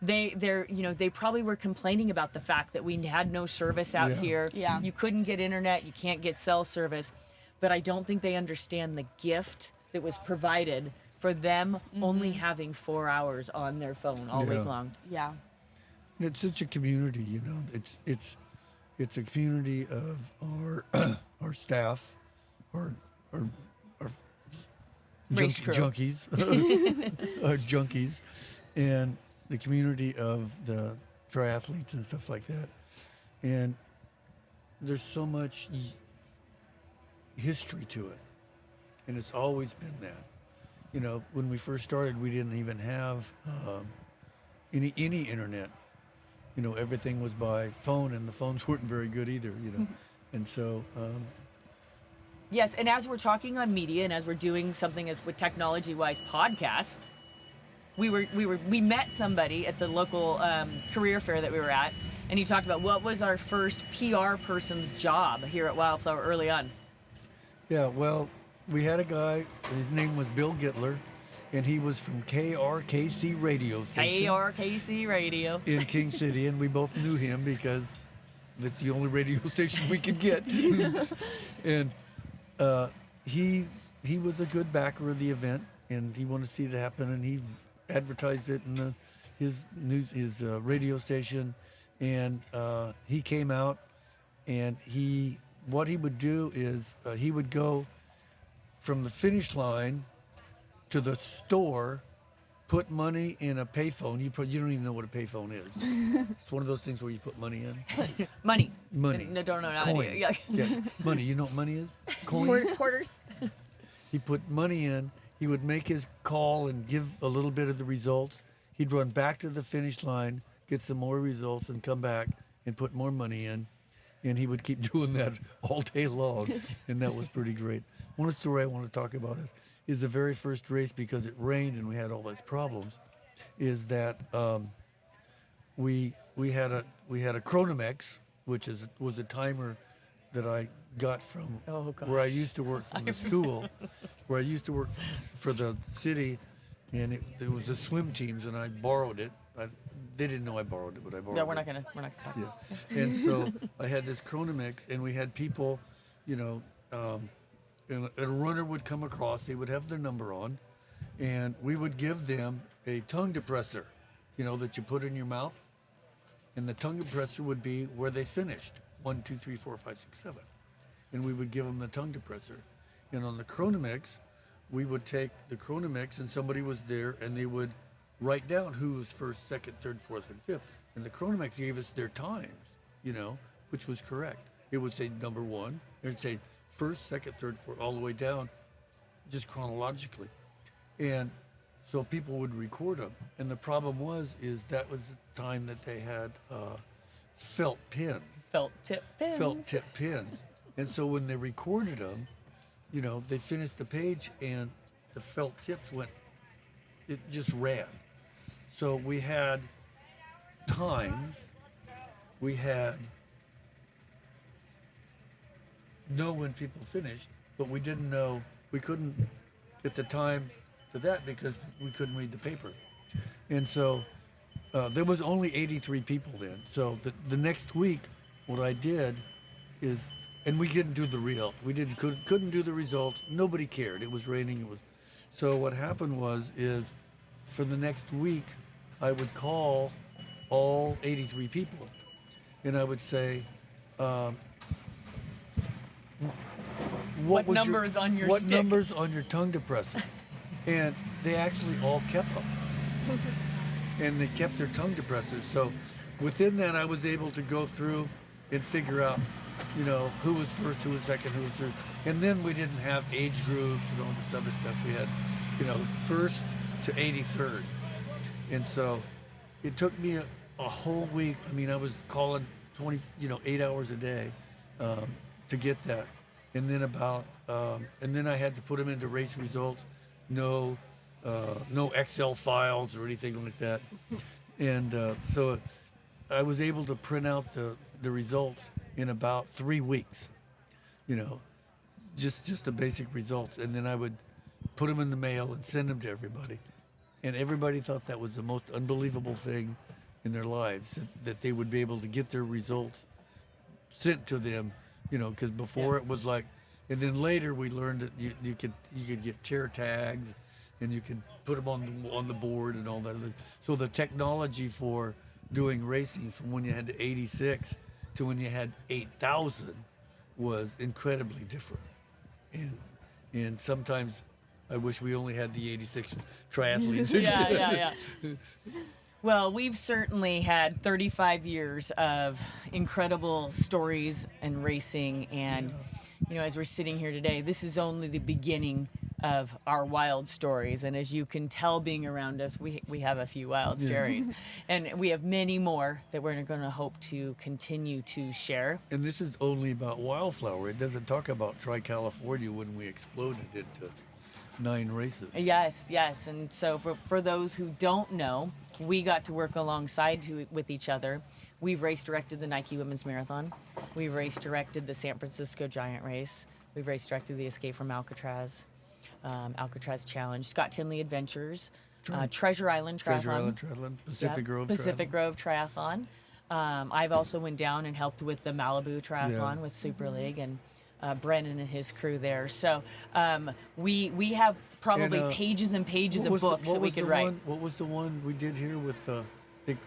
they probably were complaining about the fact that we had no service out here. Yeah. You couldn't get internet, you can't get cell service. But I don't think they understand the gift that was provided for them only having 4 hours on their phone all week long. Yeah. And it's such a community, It's a community of our staff, our Race crew. junkies, our junkies, and the community of the triathletes and stuff like that. And there's so much history to it, and it's always been that. When we first started, we didn't even have any internet. Everything was by phone, and the phones weren't very good either, And so Yes, and as we're talking on media and as we're doing something as with technology-wise podcasts, we met somebody at the local career fair that we were at, and he talked about what was our first PR person's job here at Wildflower early on. Yeah, well, we had a guy, his name was Bill Gittler, and he was from KRKC radio station. KRKC Radio. In King City, and we both knew him because that's the only radio station we could get. And he was a good backer of the event, and he wanted to see it happen, and he advertised it in his radio station, and he came out, and what he would do is he would go from the finish line to the store, put money in a payphone. You don't even know what a payphone is. It's one of those things where you put money in. Money. Money. No, don't know. Coins. Yeah. Money. You know what money is? Coins. Quarters. He put money in. He would make his call and give a little bit of the results. He'd run back to the finish line, get some more results, and come back and put more money in. And he would keep doing that all day long, and that was pretty great. One story I want to talk about is the very first race, because it rained and we had all those problems, is that we had a Chronomex, which was a timer that I got from where I used to work from the school, where I used to work for the city, and it was the swim teams, and I borrowed it. They didn't know I borrowed it, but I borrowed it. No, we're not gonna talk. Yeah. And so I had this Chronomex, and we had people, and a runner would come across. They would have their number on, and we would give them a tongue depressor, that you put in your mouth, and the tongue depressor would be where they finished, 1, 2, 3, 4, 5, 6, 7, and we would give them the tongue depressor. And on the Chronomex, we would take the Chronomex, and somebody was there, and they would write down who was first, second, third, fourth, and fifth. And the Chronomex gave us their times, which was correct. It would say number one. It would say first, second, third, fourth, all the way down, just chronologically. And so people would record them. And the problem is that was the time that they had felt pins. Felt tip pins. And so when they recorded them, they finished the page, and the felt tips it just ran. So we had times, we had know when people finished, but we didn't know, we couldn't get the time to that because we couldn't read the paper. And so there was only 83 people then. So the next week, what I did is, and we didn't do the reel. We couldn't do the results. Nobody cared. It was raining. So what happened is for the next week, I would call all 83 people, and I would say, what numbers on your what numbers on your tongue depressor? And they actually all kept them, and they kept their tongue depressors. So within that, I was able to go through and figure out, who was first, who was second, who was third. And then we didn't have age groups and all this other stuff. We had, first to 83rd. And so it took me a whole week. I mean, I was calling 8 hours a day to get that. And then and then I had to put them into race results. No Excel files or anything like that. And so I was able to print out the results in about 3 weeks, just the basic results. And then I would put them in the mail and send them to everybody. And everybody thought that was the most unbelievable thing in their lives, that they would be able to get their results sent to them, because before it was like, and then later we learned that you could get tear tags, and you could put them on the board and all that. So the technology for doing racing from when you had to 86 to when you had 8,000 was incredibly different. And sometimes I wish we only had the 86 triathletes. Yeah. Well, we've certainly had 35 years of incredible stories and racing. And, as we're sitting here today, this is only the beginning of our wild stories. And as you can tell, being around us, we have a few wild stories. And we have many more that we're going to hope to continue to share. And this is only about Wildflower. It doesn't talk about Tri-California when we exploded into 9 races. Yes, yes. And so for those who don't know, we got to work alongside with each other. We've race directed the Nike Women's Marathon. We've race directed the San Francisco Giant Race. We've race directed the Escape from Alcatraz, Alcatraz Challenge, Scott Tinley Adventures, Treasure Island Triathlon. Pacific Grove Pacific Grove Triathlon. I've also went down and helped with the Malibu Triathlon with Super League and Brennan and his crew there. So we have probably pages and pages of books that we could write. What was the one we did here with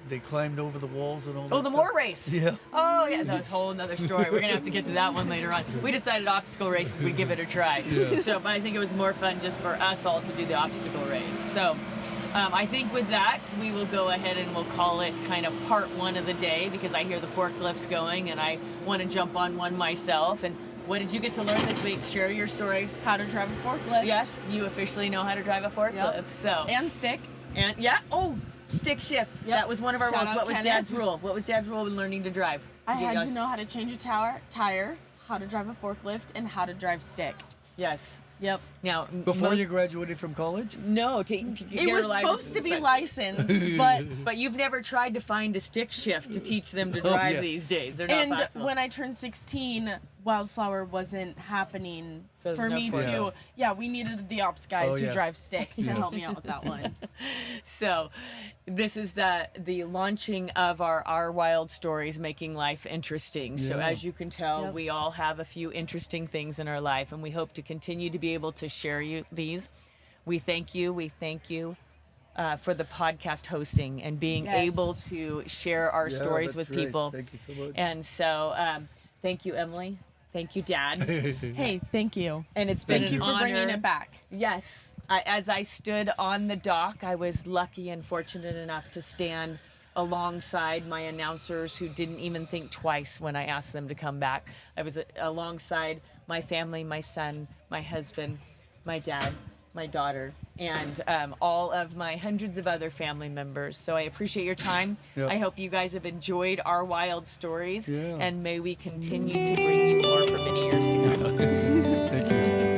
they climbed over the walls and all that Oh, the stuff? Moore race. Yeah. Oh, yeah, that was a whole another story. We're going to have to get to that one later on. We decided obstacle races, we'd give it a try. Yeah. So, but I think it was more fun just for us all to do the obstacle race. So I think with that, we will go ahead and we'll call it kind of part 1 of the day, because I hear the forklifts going and I want to jump on one myself. And what did you get to learn this week? Share your story. How to drive a forklift. Yes, you officially know how to drive a forklift. Yep. So And stick. and yeah, stick shift. Yep. That was one of our Shout rules. out What was Kenneth. Dad's rule? What was Dad's rule when learning to drive? I had to know how to change a tire, how to drive a forklift, and how to drive stick. Yes. Yep. Now, Before you graduated from college? no, to get It your was license, supposed to be but- licensed, but But you've never tried to find a stick shift to teach them to drive yeah. these days. They're not and possible. when I turned 16, Wildflower wasn't happening So there's for no me fork. to. Yeah, we needed the ops guys Oh, who yeah. drive stick to help me out with that one. So this is the launching of our wild stories, making life interesting. So Yeah. as you can tell, Yep. we all have a few interesting things in our life, and we hope to continue to be able to share these. We thank you for the podcast hosting and being Yes. able to share our stories with people. Thank you so much. And so thank you, Emily. Thank you, Dad. Hey, thank you. And it's been Thank you an for honor. bringing it back. Yes. As I stood on the dock, I was lucky and fortunate enough to stand alongside my announcers who didn't even think twice when I asked them to come back. I was alongside my family, my son, my husband, my dad, my daughter, and all of my hundreds of other family members. So I appreciate your time. Yep. I hope you guys have enjoyed our wild stories, Yeah. and may we continue to bring you more for many years to come. Thank you.